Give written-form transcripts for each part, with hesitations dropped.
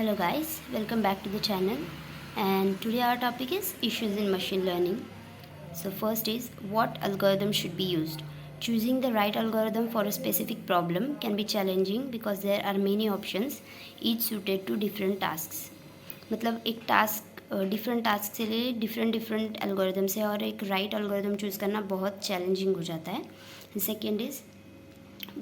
Hello guys, welcome back to the channel, and today our topic is issues in machine learning. So first is what algorithm should be used. Choosing the right algorithm for a specific problem can be challenging because there are many options, each suited to different tasks. मतलब एक different task के लिए different algorithms है और एक right algorithm choose करना बहुत challenging हो जाता है. Second is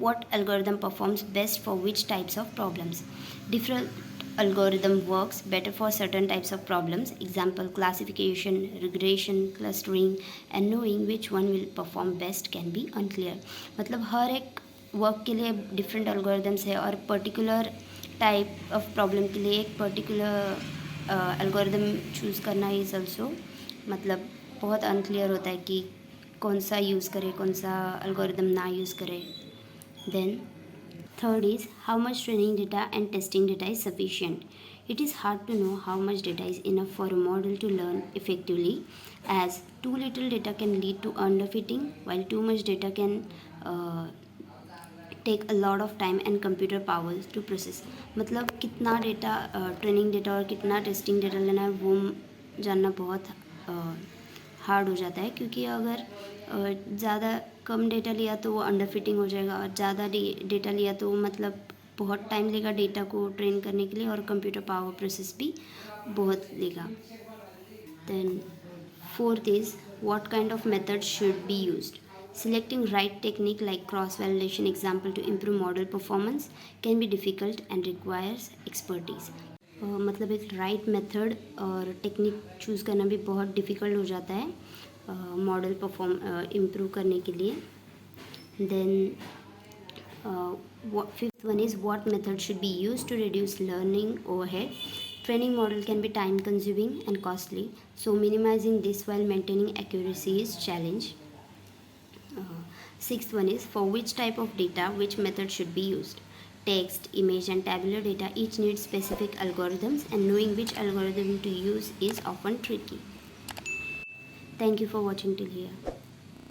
what algorithm performs best for which types of problems. Different algorithm works better for certain types of problems. Example, classification, regression, clustering, and knowing which one will perform best can be unclear. मतलब हर एक work के लिए different algorithms है और particular type of problem के लिए एक particular algorithm choose करना इज़ ऑल्सो मतलब बहुत अनक्लियर होता है कि कौन सा यूज़ करे कौन सा algorithm ना यूज़ करे. Then third is how much training data and testing data is sufficient. It is hard to know how much data is enough for a model to learn effectively, as too little data can lead to underfitting, while too much data can take a lot of time and computer power to process. मतलब कितना data training data और कितना testing data लेना है वो जानना बहुत hard हो जाता है, क्योंकि अगर ज़्यादा कम डेटा लिया तो वो अंडर फिटिंग हो जाएगा और ज़्यादा डेटा लिया तो मतलब बहुत टाइम लेगा डेटा को ट्रेन करने के लिए और कंप्यूटर पावर प्रोसेस भी बहुत लेगा. Then fourth is what kind of method should be used. Selecting right technique like cross-validation example to improve model performance can be difficult and requires expertise. मतलब एक राइट मेथड और technique choose करना भी बहुत difficult हो जाता है model improve करने के लिए. Then fifth one is what method should be use to reduce learning overhead. Training model can be time consuming and costly, so minimizing this while maintaining accuracy is challenge. Sixth one is for which type of data which method should be used. Text, image and tabular data each need specific algorithms, and knowing which algorithm to use is often tricky. Thank you for watching till here.